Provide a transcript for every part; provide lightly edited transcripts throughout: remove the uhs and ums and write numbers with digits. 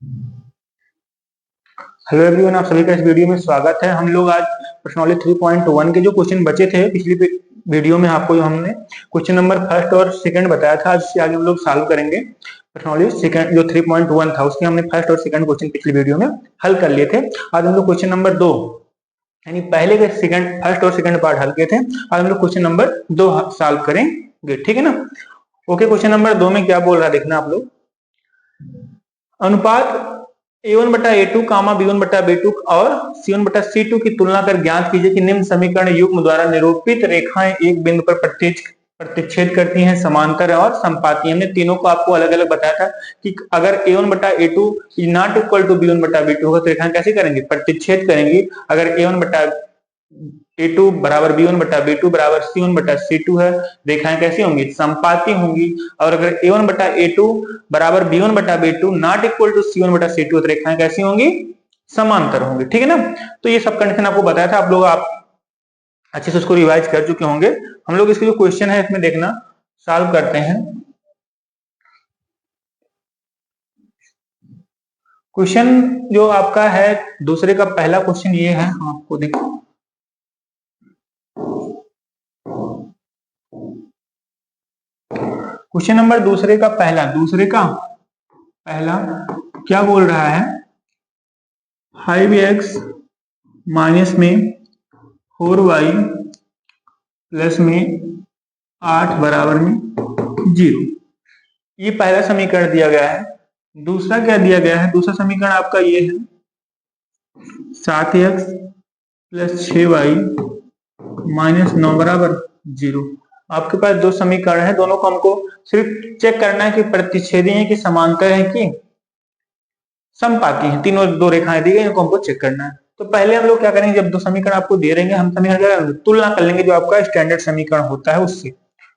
Hello everyone, आप सभी का इस वीडियो में स्वागत है। हम लोग आज प्रश्नावली 3.1 के जो क्वेश्चन बचे थे पिछली वीडियो में आपको जो हमने क्वेश्चन नंबर फर्स्ट और सेकंड बताया था, आज से आगे हम लोग सॉल्व करेंगे। प्रश्नावली सेकंड जो 3.1 था उसके हमने फर्स्ट और सेकंड क्वेश्चन पिछली वीडियो में हल कर लिए थे। आज हम लोग क्वेश्चन नंबर 2 यानी पहले के सेकंड फर्स्ट और सेकंड पार्ट हल किए थे, आज हम लोग क्वेश्चन नंबर 2 सॉल्व करेंगे, ठीक है ना। ओके, क्वेश्चन नंबर 2 में क्या बोल रहा है देखना आप लोग। अनुपात a1/a2, b1/b2 और c1/c2 की तुलना कर ज्ञात कीजिए कि निम्न समीकरण युग्म द्वारा निरूपित रेखाएं एक बिंदु पर प्रतिच्छेद करती हैं, समांतर और संपाती। हमने तीनों को आपको अलग अलग बताया था कि अगर a1/a2 is not equal to b1/b2 होगा तो रेखाएं कैसे करेंगे, प्रतिच्छेद करेंगी। अगर a1/a2 बराबर b1/b2 बराबर c1/c2 है, रेखाएं कैसी होंगी, संपाती होंगी। और अगर a1/a2 बराबर b1/b2 not equal to c1/c2 तो रेखाएं कैसी होंगी, समांतर होंगी, ठीक है ना। तो ये सब कंडीशन आपको बताया था, आप अच्छे से उसको रिवाइज कर चुके होंगे। हम लोग इसके जो क्वेश्चन है इसमें देखना सॉल्व करते हैं। क्वेश्चन जो आपका है दूसरे का पहला क्वेश्चन ये है, आपको देखो क्वेश्चन नंबर दूसरे का पहला क्या बोल रहा है, 5x माइनस में 4y प्लस में 8 बराबर में 0। ये पहला समीकरण दिया गया है। दूसरा क्या दिया गया है, दूसरा समीकरण आपका ये है 7x प्लस 6y माइनस 9 बराबर 0। आपके पास दो समीकरण है, दोनों को हमको सिर्फ चेक करना है कि प्रतिच्छेदी है कि समांतर है कि संपाती है। तीनों दो रेखाएं दी गई, इनको हमको चेक करना है। तो पहले हम लोग क्या करेंगे, जब दो समीकरण आपको दे रहेंगे हम समीकरण क्या करेंगे, तुलना कर लेंगे जो आपका स्टैंडर्ड समीकरण होता है उससे।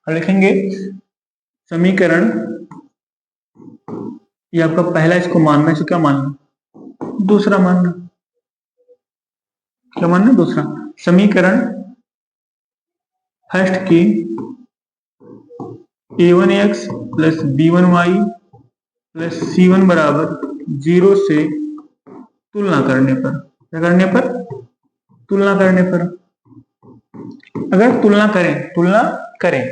हम लिखेंगे समीकरण, ये आपका पहला, इसको मानना, इसको क्या मानना, दूसरा मानना, क्या मानना, दूसरा। समीकरण फर्स्ट की a1x plus b1y plus c1 बराबर 0 से तुलना करने पर, क्या करने पर, तुलना करने पर। अगर तुलना करें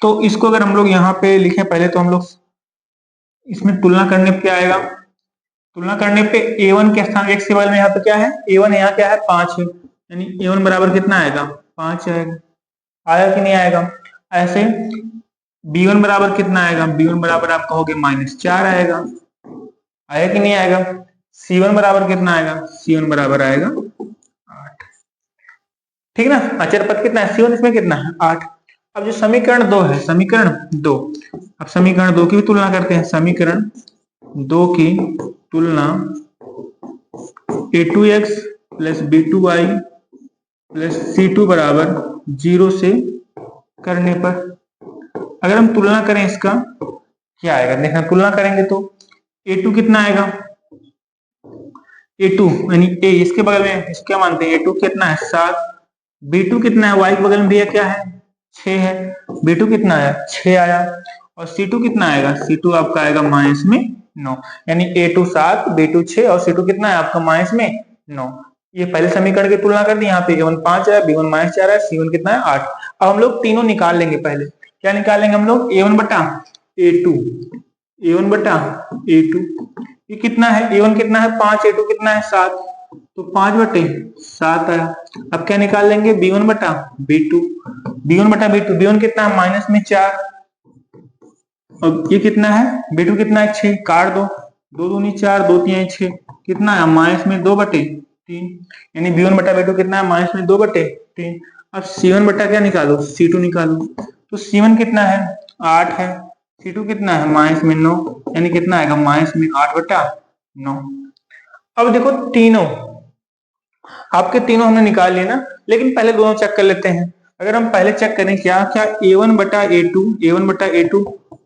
तो इसको अगर हम लोग यहाँ पे लिखें, पहले तो हम लोग इसमें तुलना करने पे क्या आएगा, तुलना करने पे a1 के स्थान x के बगल में यहाँ पे क्या है, a1 यहाँ क्या है 5 है, यानी a1 बराबर कितना आएगा, 5 आएगा। आया कि नहीं आएगा। ऐसे b1 बराबर कितना आएगा, b1 बराबर आप कहोगे -4 आएगा। आया कि नहीं आएगा। c1 बराबर कितना आएगा, c1 बराबर आएगा 8, ठीक ना। अचर पद कितना है, c1 इसमें कितना है 8। अब जो समीकरण 2 है, समीकरण 2, अब समीकरण 2 की भी तुलना करते हैं। समीकरण 2 की तुलना a2x plus b2y plus c2 बराबर 0 से करने पर, अगर हम तुलना करें इसका क्या आएगा, देखना तुलना करेंगे तो a2 कितना आएगा, a2 यानी a इसके बगल में इसको क्या मानते हैं, a2 कितना है 7, b2 कितना है, y के बगल में दिया क्या है 6 है, b2 कितना आया 6 आया। और c2 कितना आएगा, c2 आपका आएगा माइनस में 9, यानी a2 7, b2 6 और c2 कितना है आपका माइनस में 9। ये पहले समीकरण की तुलना कर दी, यहाँ पे a1 5 है, b1 -4 है, c1 कितना है 8। अब हम लोग तीनों निकाल लेंगे। पहले क्या निकालेंगे हम लोग, a1 बटा a2, a1 बटा a2, ये कितना है, a1 कितना है 5, a2 कितना है 7, तो 5/7 आया। अब क्या निकाल लेंगे, b1 बटा b2, b1 बटा b2, b1 कितना है माइनस में 4, और ये कितना है b2 कितना है 6, काट दो, 2 दूनी 4, 2 3 6, कितना है माइनस में 2/3, यानी b1 बटा b2 कितना है माइनस में 2/3। अब c1 बटा क्या निकालो, c2 निकालो, तो c1 कितना है 8 है, c2 कितना है माइनस में 9, यानी कितना आएगा माइनस में 8/9। अब देखो तीनों आपके तीनों हमने निकाल लिए ना, लेकिन पहले दोनों चेक कर लेते हैं। अगर हम पहले चेक करें क्या क्या, a1 बटा a2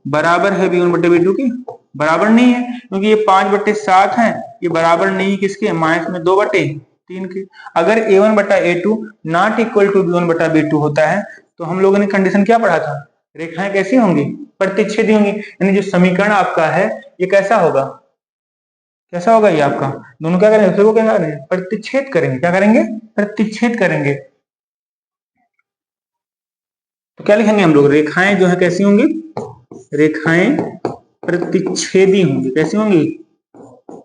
बराबर है b1 बटे b2 के, बराबर नहीं है, क्योंकि ये 5/7 है, ये बराबर नहीं किसके, माइनस में 2/3 के। अगर a1 बटा a2 not equal to b1 बटा b2 होता है तो हम लोगों ने कंडीशन क्या पढ़ा था, रेखाएं कैसी होंगी, प्रतिच्छेदी होंगी, यानी जो समीकरण आपका है ये कैसा होगा, कैसा होगा ये आपका, दोनों क्या करेंगे, दूसरे को क्या करेंगे, प्रतिच्छेद करेंगे। क्या करेंगे, प्रतिच्छेद करेंगे। तो क्या लिखेंगे हम लोग, रेखाएं जो है कैसी होंगी, रेखाएं प्रतिच्छेदी होंगी। कैसी होंगी,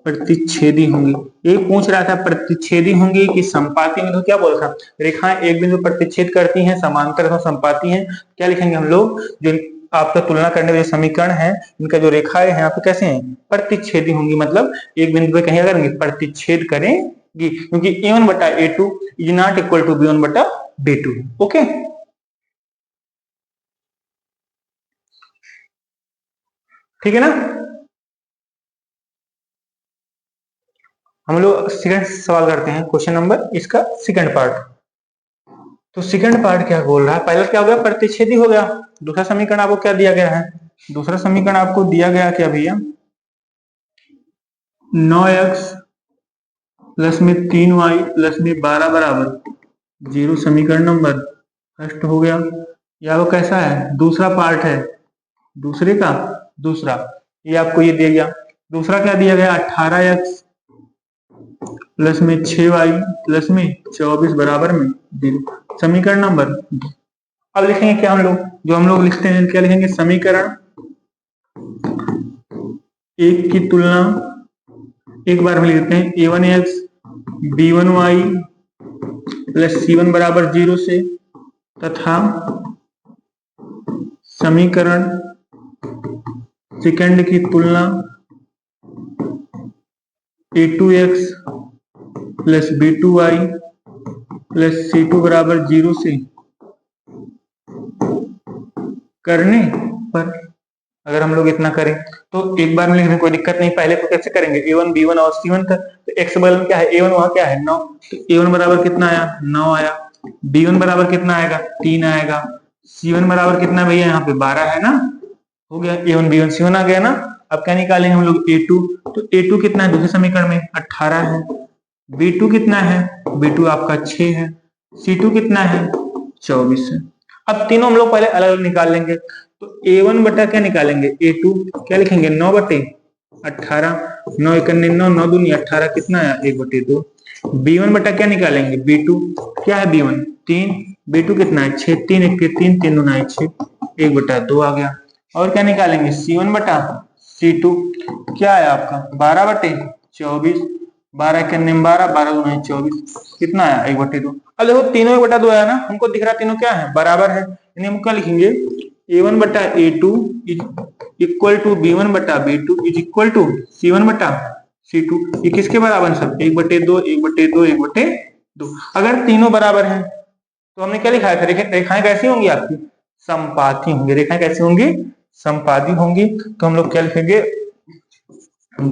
प्रतिच्छेदी होंगी। ये पूछ रहा था प्रतिच्छेदी होंगी कि संपाती होंगी, तो क्या बोल रहा था, रेखाएं एक बिंदु पर प्रतिच्छेद करती हैं, समांतर अथवा संपाती हैं। क्या लिखेंगे हम लोग, जो आपका तुलना करने वाले समीकरण है, इनका जो रेखाएं हैं आपके कैसे हैं, प्रतिच्छेदी होंगी। मतलब एक बिंदु पे कहीं करेंगे, प्रतिच्छेद करेंगी, क्योंकि a1 बटा a2 is not equal to b1 बटा b2। ओके, ठीक है ना। हम लोग सेकंड सवाल करते हैं, क्वेश्चन नंबर इसका सेकंड पार्ट। तो सेकंड पार्ट क्या बोल रहा है, पहला क्या हो गया, प्रतिच्छेदी हो गया। दूसरा समीकरण आपको क्या दिया गया है, दूसरा समीकरण आपको दिया गया क्या भैया, 9x प्लस में 3y प्लस में 12 बराबर 0 समीकरण नंबर फर्स्ट हो गया। या वो कैसा है, दूसरा पार्ट है, दूसरे का दूसरा, ये आपको ये दिया गया। दूसरा क्या दिया गया, 18x प्लस में 6y प्लस में 24 बराबर में 0 समीकरण नंबर। अब लिखेंगे क्या हम लोग, जो हम लोग लिखते हैं क्या लिखेंगे, समीकरण एक की तुलना एक बार में लिखते हैं, a1x b1y प्लस c1 बराबर 0 से, तथा समीकरण सेकंड की तुलना a2x plus b2y plus c2 बराबर 0 से करने पर। अगर हम लोग इतना करें तो एक बार में लिखने कोई दिक्कत नहीं, पहले तो कैसे करेंगे, a1 b1 और c1 था, तो x बगल में क्या है, a1 वहां क्या है 9, तो a1 बराबर कितना आया 9 आया, b1 बराबर कितना आएगा 3 आएगा, c1 बराबर कितना भैया यहाँ पे 12 है ना, हो गया a1 b1 c1 आ गया ना। अब क्या निकालेंगे हम लोग a2, तो a2 कितना है दूसरे समीकरण में 18 है, b2 कितना है, b2 आपका 6 है, c2 कितना है 24 है। अब तीनों हम लोग पहले अलग अलग निकाल लेंगे, तो a1 बटा क्या निकालेंगे, a2 क्या लिखेंगे 9 बटे 18, 9 1 9 9 दूनी 18 कितना आया 1 बटे 2। b1 बटा क्या निकालेंगे, b2 क्या है b1 3, b2 कितना है 6, 3 1 3 3 दूना 6, 1 बटा 2 आ गया। और क्या निकालेंगे c1 बटा c2 क्या है आपका 12 बटे 24, 12 के 12 12 दूना 24 कितना आया 1 बटे 2। अब देखो तीनों 1 बटा 2 आया ना, हमको दिख रहा तीनों क्या है बराबर है, यानी हम क्या लिखेंगे a1 बटा a2 is equal to b1 बटा b2 is equal to c1 बटा c2। ये किसके बराबर सब 1 बटे 2 1 बटे 2 1 बटे 2। अगर तीनों बराबर हैं तो हमने क्या लिखा है, रेखाएं कैसी होंगी आपकी, संपाती होंगी। रेखाएं कैसी होंगी, संपाती होंगी। तो हम लोग क्या लिखेंगे,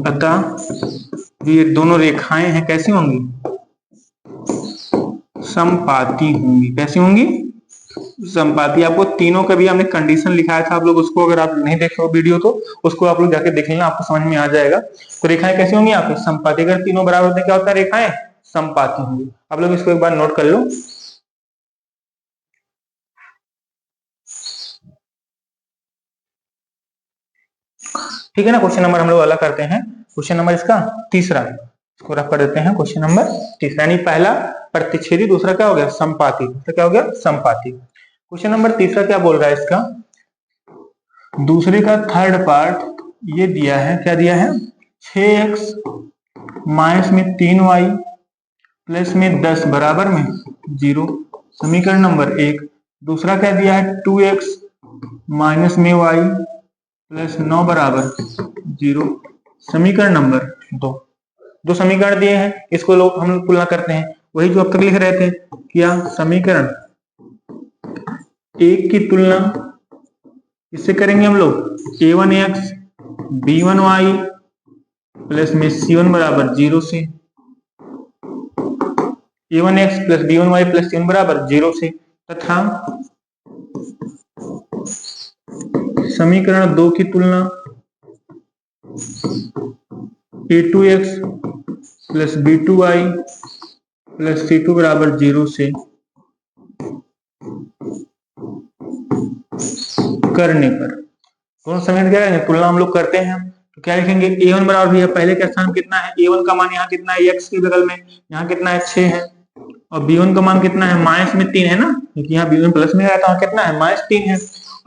अतः ये दोनों रेखाएं हैं कैसी होंगी, संपाती होंगी। कैसी होंगी, संपाती। आपको तीनों का भी हमने कंडीशन लिखाया था, आप लोग उसको अगर आप नहीं देखे हो वीडियो तो उसको आप लोग जाके देख लेना, आपको समझ में आ जाएगा। तो रेखाएं कैसी होंगी आपकी, संपाती। अगर तीनों बराबर होते क्या होता है, रेखाएं संपाती होंगी। आप लोग इसको एक बार नोट कर लो। ठीक है ना। क्वेश्चन नंबर हम लोग अलग करते हैं, क्वेश्चन नंबर इसका तीसरा, इसको रख कर देते हैं क्वेश्चन नंबर तीसरा, यानी पहला प्रतिच्छेदी, दूसरा क्या हो गया संपाती, तो क्या हो गया संपाती। क्वेश्चन नंबर तीसरा क्या बोल रहा है, इसका दूसरे का थर्ड पार्ट ये दिया है, क्या दिया है 6x माइनस में 3y प्लस में 10 बराबर में 0 समीकरण नंबर 1। दूसरा क्या दिया है 2x माइनस में y प्लस 9 बराबर 0 समीकरण नंबर 2। दो समीकरण दिए हैं, इसको लोग हम लोग तुलना करते हैं, वही जो अब तक लिख रहे थे। क्या समीकरण एक की तुलना इससे करेंगे हम लोग a1x b1y प्लस में c1 बराबर 0 से, a1x plus b1y plus c1 बराबर 0 से, तथा समीकरण 2 की तुलना a2x plus b2y plus c2 बराबर 0 से करने पर। दोनों समीकरण क्या है तुलना हम लोग करते हैं, तो क्या लिखेंगे a1 बराबर भैया पहले के स्थान कितना है, a1 का मान यहाँ कितना है x के बगल में, यहाँ कितना है 6 है, और b1 का मान कितना है माइनस में 3 है ना, क्योंकि यहाँ b1 प्लस में आया था, कितना है -3 है,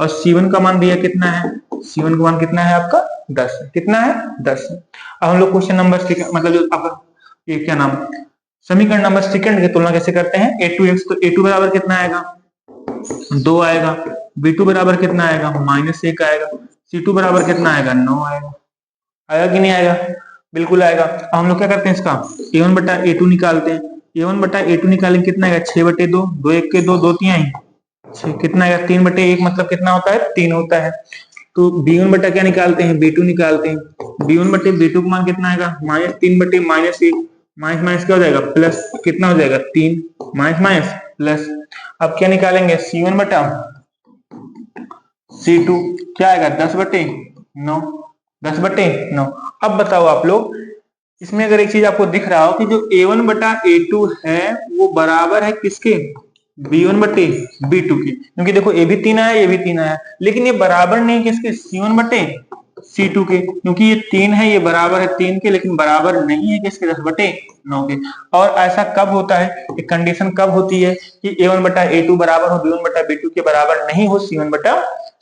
और c1 का मान भैया कितना है, c1 का मान कितना है आपका 10 है, कितना है 10 है। अब हम लोग क्वेश्चन नंबर मतलब जो आपका ये क्या नाम समीकरण नंबर सेकंड की तुलना कैसे करते हैं, a2x, तो a2 बराबर कितना आएगा 2 आएगा, b2 बराबर कितना आएगा -1 आएगा, c2 बराबर कितना आएगा 9 आएगा, आएगा कि नहीं आएगा, बिल्कुल आएगा। अब हम लोग क्या करते हैं इसका a1 बटा a2 निकालते हैं, a1 बटा a2 निकालेंगे कितना आएगा 6/2, 2 1 के 2, 2 3 6, कितना आएगा 3/1 मतलब कितना होता है 3 होता है। तो b1 बटा क्या निकालते हैं b2 निकालते हैं, b1 बटे b2 का मान कितना आएगा -3/-1, माइनस माइनस क्या हो जाएगा प्लस, कितना हो जाएगा 3, माइनस माइनस प्लस। अब क्या निकालेंगे c1 बटा c2 क्या आएगा 10/9, 10/9। अब बताओ आप लोग इसमें अगर एक चीज आपको दिख रहा हो कि जो a1 बटा a2 है वो बराबर है किसके b1 बटे b2 के, क्योंकि देखो ये भी 3 आया ये भी 3 आया, लेकिन ये बराबर नहीं किसके c1 बटे c2 के, क्योंकि ये 3 है ये बराबर है 3 के, लेकिन बराबर नहीं है किसके 10/9 के। और ऐसा कब होता है, एक कंडीशन कब होती है कि a1 बटा a2 बराबर हो b1 बटा b2 के बराबर नहीं हो c1 बटा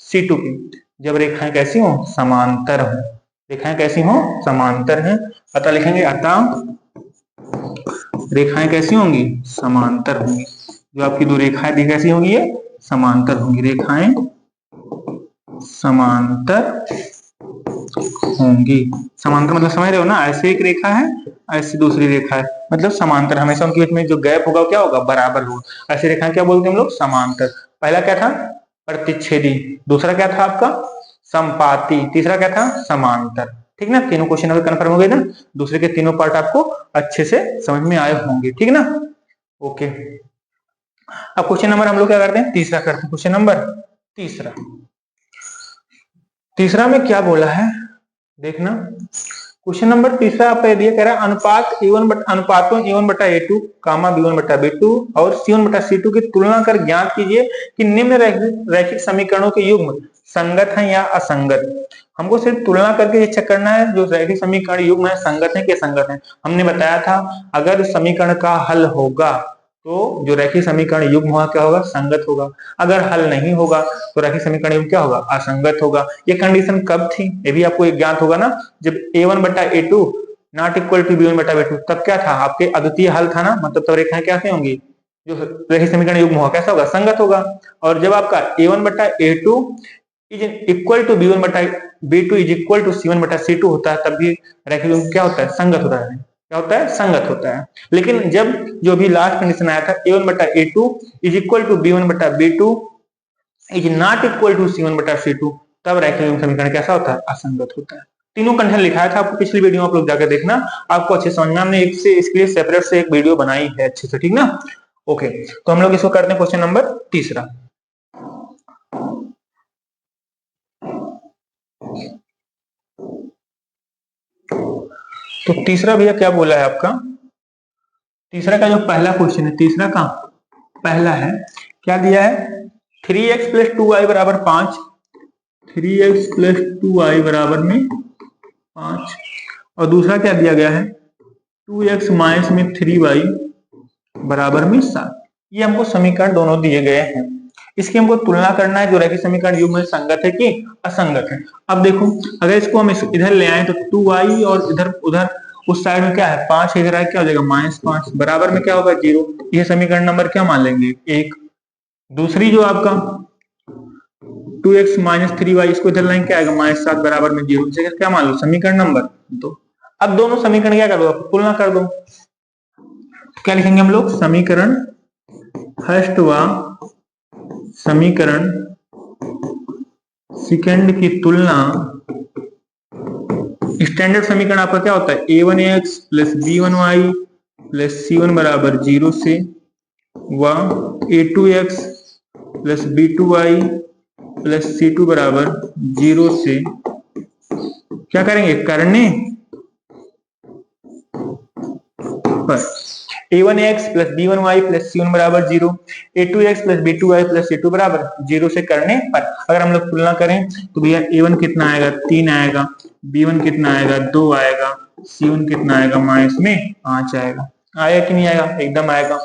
c2 के, जब रेखाएं कैसी हो समांतर हो, रेखाएं कैसी हो समांतर हैं, अतः लिखेंगे अतः रेखाएं कैसी होंगी समांतर होंगी, जो आपकी दो रेखाएं दी कैसी होंगी ये समांतर होंगी, रेखाएं समांतर होंगी। समांतर मतलब समझ रहे हो ना, ऐसे एक रेखा है ऐसी दूसरी रेखा है, मतलब समांतर, हमेशा उनके बीच में जो गैप होगा क्या होगा बराबर होगा, ऐसी रेखाएं क्या बोलते हैं हम लोग समांतर। पहला क्या था प्रतिच्छेदी, दूसरा क्या था आपका संपाती, तीसरा क्या था समांतर, ठीक ना। तीनों क्वेश्चन अभी कंफर्म हो गए ना, दूसरे के तीनों पार्ट आपको अच्छे से समझ में आए होंगे, ठीक ना। ओके, अब क्वेश्चन नंबर हम लोग क्या करते हैं तीसरा करते हैं, क्वेश्चन नंबर तीसरा। तीसरा में क्या बोला है देखना, क्वेश्चन नंबर तीसरा आपका दिया कह रहा है अनुपात अनुपातों a1 बटा a2 कामा b1 बटा b2 और c1 बटा c2 की तुलना कर ज्ञात कीजिए कि निम्न रैखिक समीकरणों के युग्म संगत है या असंगत। हमको सिर्फ तुलना करके ये चेक करना है जो रैखिक समीकरण युग्म है संगत है कि असंगत है। हमने बताया था अगर समीकरण का हल होगा तो जो रैखिक समीकरण युग्म होगा क्या होगा संगत होगा, अगर हल नहीं होगा तो रैखिक समीकरण युग्म क्या होगा असंगत होगा। ये कंडीशन कब थी ये भी आपको ज्ञात होगा ना, जब a1 बटा a2 not equal to b1 बटा b2 तब क्या था आपके अद्वितीय हल था ना, मतलब तब रेखाएं कैसे होंगी जो रैखिक समीकरण युग्म होगा कैसा होगा संगत होगा। और जब आपका a1 बटा a2 is equal to b1 बटा b2 is equal to c1 बटा c2 होता है तब भी रैखिक युग्म क्या होता है संगत होता है, क्या होता है संगत होता है। लेकिन जब जो भी लास्ट कंडीशन आया था a1 बटा a2 is equal to b1 बटा b2 is not equal to c1 बटा c2 तब रैखिक समीकरण कैसा होता है असंगत होता है। तीनों कंडीशन लिखाया था आपको पिछली वीडियो में, आप लोग जाकर देखना आपको अच्छे समझ में, हमने एक से इसके लिए सेपरेट से एक वीडियो बनाई है अच्छे से, ठीक ना। ओके, तो हम लोग इसको करते हैं क्वेश्चन नंबर तीसरा। तो तीसरा भैया क्या बोला है आपका, तीसरा का जो पहला क्वेश्चन है तीसरा का पहला है क्या दिया है 3x प्लस 2y बराबर 5, 3x प्लस 2y बराबर में 5, और दूसरा क्या दिया गया है 2x माइनस में 3y बराबर में 7। ये हमको समीकरण दोनों दिए गए हैं, इसकी हमको तुलना करना है जो रैखिक समीकरण युग्म संगत है कि असंगत है। अब देखो अगर इसको हम इधर ले आए तो 2y और इधर उधर उस साइड में क्या है 5 इधर आए क्या हो जाएगा -5 बराबर में क्या होगा 0, ये समीकरण नंबर क्या मान लेंगे 1। दूसरी जो आपका 2x माइनस 3y इसको इधर लाइन क्या आएगा -7 बराबर में 0, क्या मान लो समीकरण नंबर 2। अब दोनों समीकरण क्या कर दो तुलना कर दो, क्या लिखेंगे हम लोग समीकरण फर्स्ट व समीकरण सेकंड की तुलना, स्टैंडर्ड समीकरण आपका क्या होता है a1x plus b1y plus c1 बराबर 0 से व a2x plus b2y plus c2 बराबर 0 से क्या करेंगे करने पर a1x plus b1y plus c1 बराबर 0, a2x plus b2y plus c2 बराबर 0 से करने पर अगर हम लोग तुलना करें तो भैया a1 कितना आएगा 3 आएगा, B1 कितना आएगा 2 आएगा, C1 कितना आएगा माइनस में 5 आएगा। आएगा कि नहीं आएगा? एकदम आएगा।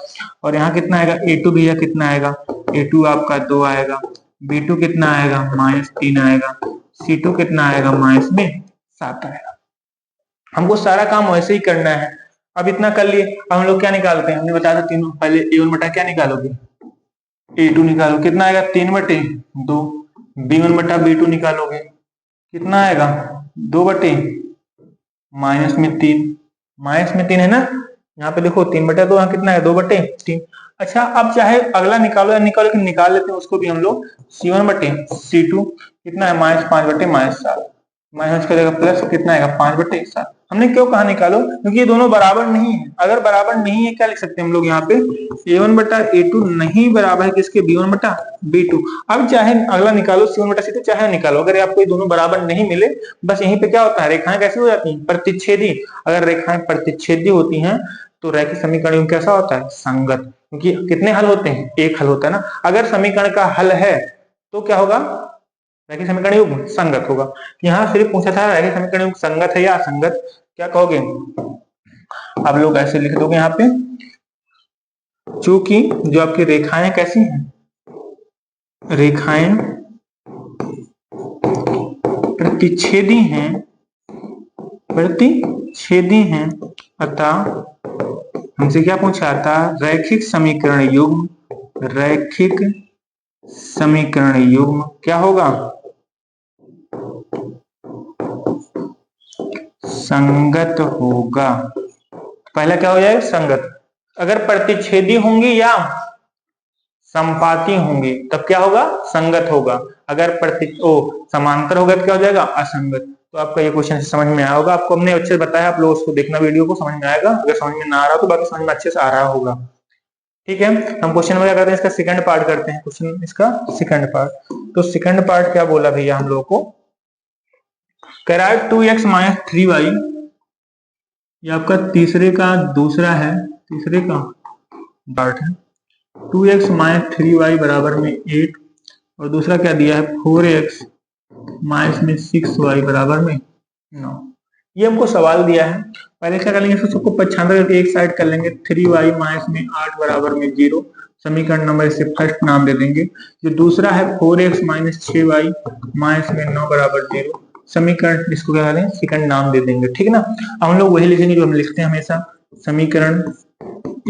और यहाँ कितना आएगा A2 भैया कितना आएगा? A2 आपका 2 आएगा, B2 कितना आएगा -3 आएगा, C2 कितना आएगा माइनस में 7 आएगा। हमको सारा काम वैसे ही करना है। अब इतना कर लिए, अब हम लोग क्या निकालते हैं? हमने बताया था तीनों, पहले A1 बटा क्या निकालोगे? A2 निकालो, कितना आएगा 3/2। B1 बटा B2 निकालोगे, कितना आएगा 2/-3 माइनस में 3 है ना, यहाँ पे देखो 3/2, यहाँ कितना है 2/3। अच्छा अब चाहे अगला निकालो या निकालो, लेकिन निकाल लेते हैं उसको भी हम लोग। C1/C2 कितना है -5/-7, माइनस करेगा प्लस कितना आएगा 5/7। हमने क्यों कहा निकालो? क्योंकि ये दोनों बराबर नहीं है। अगर बराबर नहीं है क्या लिख सकते हैं हम लोग यहाँ पे? A1 बटा A2 नहीं बराबर है किसके? B1 बटा B2। अब चाहे अगला निकालो C1 बटा C2, चाहे निकालो, अगर आपको ये दोनों बराबर नहीं मिले, बस यहीं पे क्या होता है, रेखाएं कैसी हो जाती हैं? प्रतिच्छेदी। अगर रेखाएं प्रतिच्छेदी होती हैं तो रैखिक समीकरण कैसा होता है? संगत। क्योंकि कितने हल होते हैं? एक हल होता है ना। अगर समीकरण का हल है तो क्या होगा? रैखिक समीकरण युग्म संगत होगा। यहाँ सिर्फ पूछा था रैखिक समीकरण युग्म संगत है या असंगत, क्या कहोगे? आप लोग ऐसे लिख दोगे यहाँ पे, चूंकि जो आपकी रेखाएं कैसी हैं? रेखाएं प्रतिच्छेदी हैं, अतः हमसे क्या पूछा था? रैखिक समीकरण युग्म क्या होगा? संगत होगा। पहला क्या हो जाएगा? संगत। अगर प्रतिच्छेदी होंगी या संपाती होंगी तब क्या होगा? संगत होगा। अगर समांतर होगा तो क्या हो जाएगा? असंगत। तो आपका ये क्वेश्चन समझ में आया होगा। आपको हमने अच्छे से बताया, आप लोग उसको देखना, वीडियो को, समझ में आएगा। अगर समझ में ना आ रहा तो बाकी समझ में अच्छे से आ रहा होगा। ठीक है, हम क्वेश्चन में क्या करते हैं? इसका सेकंड पार्ट करते हैं। क्वेश्चन इसका सेकंड पार्ट। तो सेकंड पार्ट क्या बोला भैया हम लोगों को? कह रहा है 2x - 3y, ये आपका तीसरे का पार्ट है। 2x - 3y बराबर में 8, और दूसरा क्या दिया है? 4x - 6y बराबर में 9। ये हमको सवाल दिया है। पहले क्या करेंगे? सबको 95 करके एक साइड कर लेंगे। 3y - 8 बराबर में 0, समीकरण नंबर से फर्स्ट नाम दे देंगे। जो दूसरा है 4x - 6y - 9 बराबर 0, समीकरण इसको क्या करें? सेकंड नाम दे देंगे। ठीक है ना। अब हम लोग वही लिखेंगे जो हम लिखते हैं हमेशा। समीकरण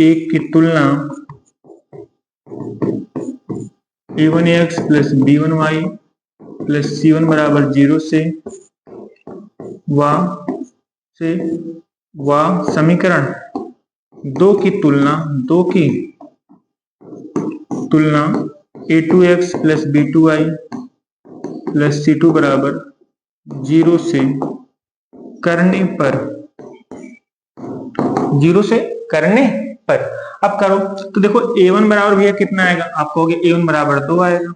एक की तुलना a1x plus b1y plus c1 बराबर 0 से व समीकरण दो की तुलना a2x plus b2y plus c2 बराबर 0 से करने पर अब करो तो देखो a1 बराबर भैया कितना आएगा? आप कहोगे a1 बराबर 2 आएगा,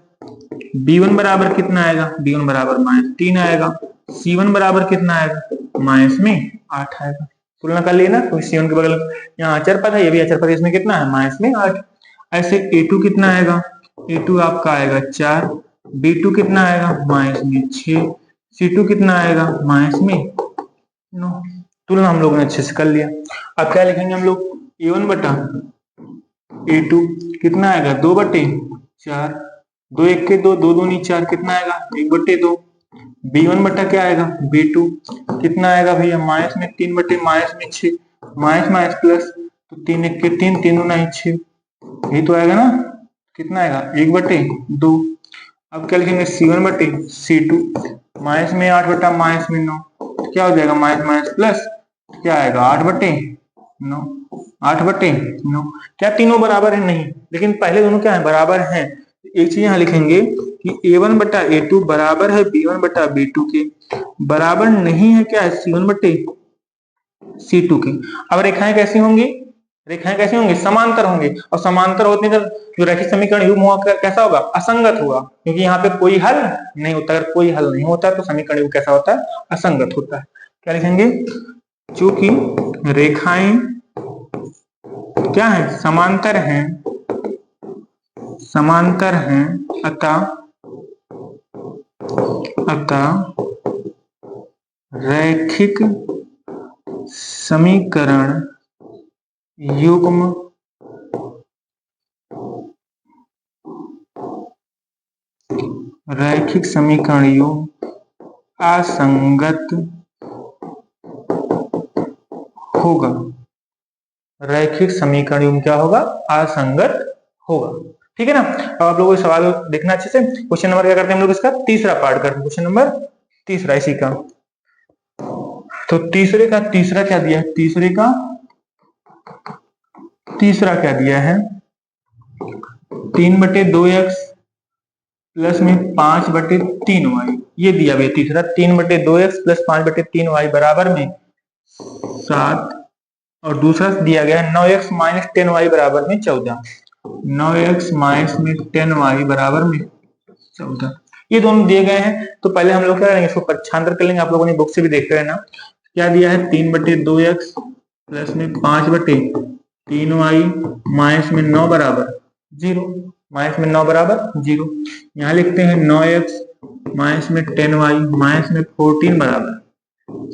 b1 बराबर कितना आएगा? b1 बराबर -3 आएगा, c1 बराबर कितना आएगा? -8 आएगा। तुलना कर लिए ना, तो c1 के बगल यहाँ अचर पद है, ये भी अचर पद, इसमें कितना है? -8। ऐसे a2 कितना आएगा? a2 आपका आएगा 4, b2 कितना आएगा? -6, c2 कितना आएगा? -9। तुलना हम लोगों ने अच्छे से कर लिया। अब क्या लिखेंगे हम लोग? a1 बटा a2 कितना आएगा? 2/4, 2 1 के 2, 2 दूनी 4, कितना आएगा? 1/2। b1 बटा क्या आएगा? b2 कितना आएगा भैया? -3/-6, माइनस प्लस, तो 3 1 के 3, 3 दूना 6, यही तो आएगा ना। कितना आएगा? 1/2। अब क्या लिखेंगे? c1/c2 -8/-9, क्या हो जाएगा? माइनस प्लस, क्या आएगा? 8/9। 8/9। क्या तीनों बराबर है? नहीं, लेकिन पहले दोनों क्या है? बराबर हैं। एक चीज यहाँ लिखेंगे कि a1 बटा a2 बराबर है b1 बटा b2 के, बराबर नहीं है क्या है? c1 बटे c2 के। अब रेखाएं कैसी होंगी? समांतर होंगी, और समांतर होने का जो रैखिक समीकरण युग्म हुआ कैसा होगा? असंगत होगा, क्योंकि यहाँ पे कोई हल नहीं होता। अगर कोई हल नहीं होता तो समीकरण युग्म कैसा होता है? असंगत होता है। क्या लिखेंगे? चूंकि रेखाएं क्या है? समांतर हैं, अतः रैखिक समीकरण युग्म रैखिक समीकरण युग्म असंगत होगा। रैखिक समीकरण युग्म क्या होगा? असंगत होगा। ठीक है ना। अब आप लोगों को सवाल देखना अच्छे से। क्वेश्चन नंबर क्या करते हैं हम लोग? इसका तीसरा पार्ट करते हैं। क्वेश्चन नंबर तीसरा इसी का। तो तीसरे का तीसरा क्या दिया है? तीसरा क्या दिया है? 3/2x प्लस में 5/3y ये दिया भैया तीसरा। 3/2x प्लस 5/3y बराबर में 7 और दूसरा दिया गया है 9x माइनस 10y बराबर में 14। 9x माइनस में 10y बराबर में 14 ये दोनों दिए गए हैं। तो पहले हम लोग क्या करेंगे? इसको पक्षांतर कर लेंगे। आप लोगों ने बुक से भी देखते रहना। क्या दिया है? 3/2x प्लस में 5/3y माइनस में 9 बराबर 0। माइनस में 9 बराबर 0। यहाँ लिखते हैं 9x माइनस में 10y माइनस में 14 बराबर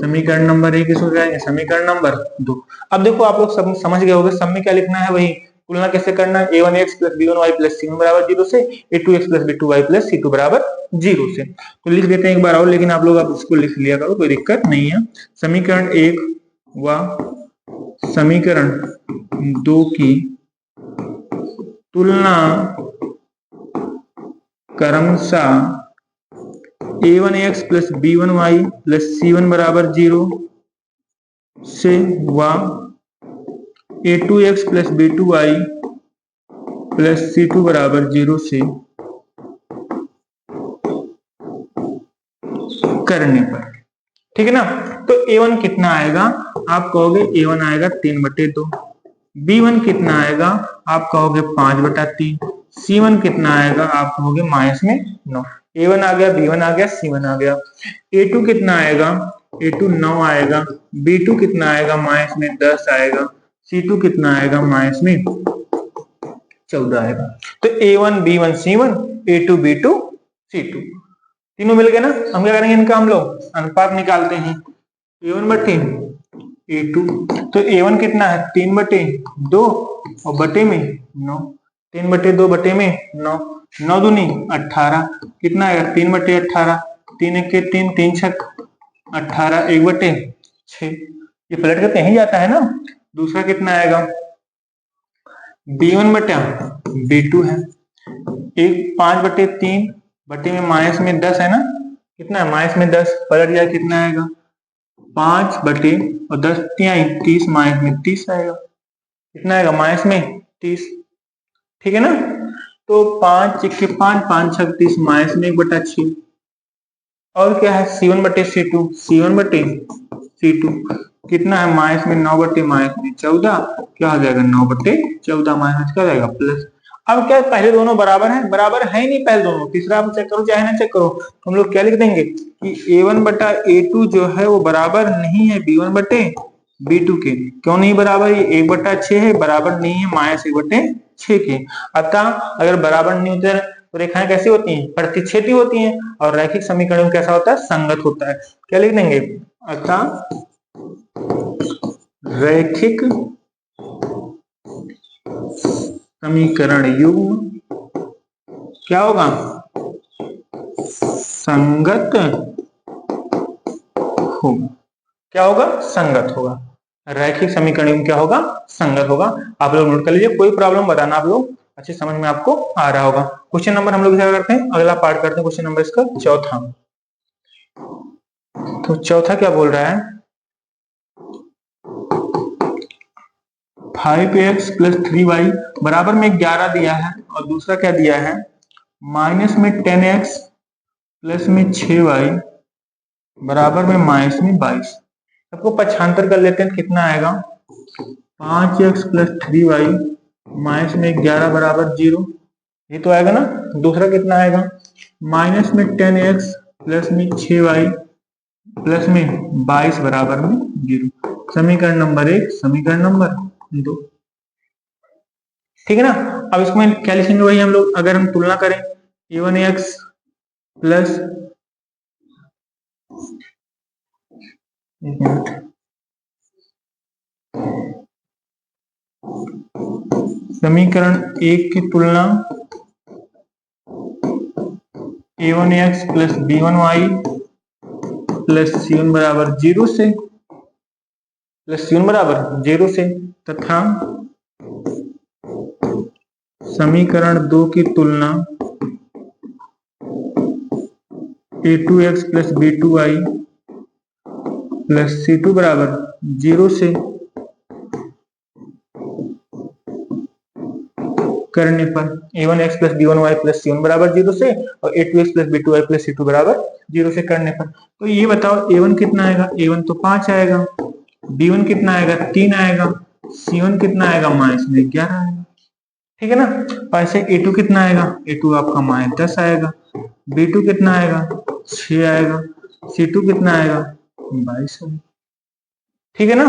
समीकरण नंबर 1 इसको क्या है? समीकरण नंबर 2। अब देखो आप लोग सब समझ गए होंगे। सब में क्या लिखना है? वही तुलना कैसे करना है? a1x plus b1y plus c1 बराबर 0 से a2x plus b2y plus c2 बराबर 0 से। तो लिख देते हैं एक बार और, लेकिन आप लोग अब इसको लिख लिया करो, कोई दिक्कत नहीं है। समीकरण 1 व समीकरण 2 की तुलना क्रमशः a1x plus b1y plus c1 बराबर 0 से व a2x plus b2y plus c2 बराबर 0 से करने पर। ठीक है ना। तो a1 कितना आएगा? आप कहोगे a1 आएगा 3/2। b1 कितना आएगा? आप कहोगे 5/3। c1 कितना आएगा? आप कहोगे माइनस में 9। a1 आ गया, b1 आ गया, c1 आ गया। a2 कितना आएगा? a2 9 आएगा। b2 कितना आएगा? माइनस में 10 आएगा। c2 कितना आएगा? माइनस में 14 आएगा। तो a1 b1 c1 a2 b2 c2 तीनों मिल गए ना। हम क्या करेंगे? इनका हम लोग अनुपात निकालते हैं। a1 बटे a2। तो a1 कितना है? 3/2 और बटे में 9। 3/2 बटे में 9। 9 दूनी 18 कितना आएगा? 3/18। 3 1 के 3 3 6 18 1/6 ये पलट के कहीं जाता है ना। दूसरा कितना आएगा? b1 बटा b2 है। एक 5/3 बटे में माइनस में 10 है ना। कितना है? माइनस में 10 पलट जाए कितना आएगा? 5 बटे और 10 30 माइनस में 30 आएगा। कितना आएगा? माइनस में 30। ठीक है ना। तो 5 1 के 5 5 6 30 माइनस में 1/6। और क्या है? c1 बटे c2 c1 बटे c2 कितना है? माइनस में 9 बटे माइनस में 14 क्या हो जाएगा? 9/14 माइनस क्या जाएगा? प्लस। अब क्या पहले दोनों बराबर है? बराबर है ही नहीं पहले दोनों। तीसरा आप चेक करो चाहे ना चेक करो। तो हम लोग क्या लिख देंगे कि a1 बटा a2 जो है वो बराबर नहीं है b1 बटे b2 के। क्यों नहीं बराबर? ये 1/6 है, बराबर नहीं है माइनस 1/6 के। अतः अगर बराबर नहीं होते तो रेखाएं कैसी होती हैं? प्रतिच्छेदी होती हैं। और रैखिक समीकरण कैसा होता है? संगत होता है। क्या लिख देंगे? अतः रैखिक समीकरण युग्म क्या होगा? संगत होगा। क्या होगा? संगत होगा। रैखिक समीकरण युग्म क्या होगा? संगत होगा। आप लोग नोट कर लीजिए। कोई प्रॉब्लम बताना आप लोग अच्छे समझ में आपको आ रहा होगा। क्वेश्चन नंबर हम लोग क्या करते हैं? अगला पार्ट करते हैं। क्वेश्चन नंबर इसका चौथा। तो चौथा क्या बोल रहा है? 5x प्लस 3y बराबर में 11 दिया है और दूसरा क्या दिया है? माइनस में 10x प्लस में 6y बराबर में माइनस में 22। सबको पक्षांतर कर लेते हैं। कितना आएगा? 5x प्लस 3y माइनस में 11 बराबर 0 ये तो आएगा ना। दूसरा कितना आएगा? माइनस में 10x प्लस में 6y प्लस में 22 बराबर में 0। समीकरण नंबर 1 समीकरण नंबर 2। ठीक है ना। अब इसमें क्या लिखेंगे? वही हम लोग अगर हम तुलना करें a1x प्लस एक मिनट, समीकरण 1 की तुलना a1x plus b1y plus c1 बराबर 0 से तथा समीकरण 2 की तुलना a2x plus b2y plus c2 बराबर 0 से करने पर a1x plus b1y plus c1 बराबर 0 से और a2x plus b2y plus c2 बराबर 0 से करने पर, तो ये बताओ a1 कितना आएगा? a1 तो 5 आएगा, b1 कितना आएगा? 3 आएगा, c1 कितना आएगा? -11 आएगा। ठीक है ना। और ऐसे a2 कितना आएगा? a2 आपका -10 आएगा, b2 कितना आएगा? 6 आएगा, c2 कितना आएगा? 22 आएगा। ठीक है ना।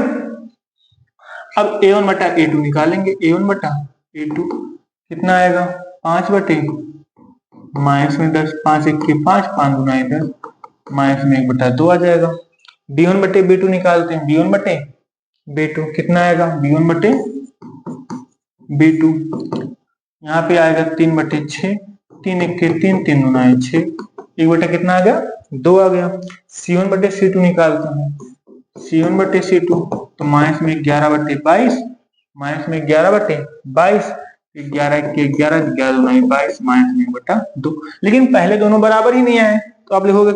अब a1 बटा a2 निकालेंगे। a1 बटा a2 कितना आएगा? 5 बटे -10, 5 1 के 5, 5 गुना 10, -1 बटा 2 आ जाएगा। b1 बटे b2 निकालते हैं। b1 बटे b2 कितना आएगा? b1 बटे b2 यहाँ पे आएगा 3 बटे 6, 3 1 के 3, 3 गुना 6, 1 बटा कितना आ गया? 2 आ गया। c1 बटे c2 निकालते हैं। c1 बटे c2 तो -11 बटे 22, -11 बटे 22, 11 1 के 11, 11 दूना 22, -1 बटा 2। लेकिन पहले दोनों बराबर ही नहीं आए, तो आप लिखोगे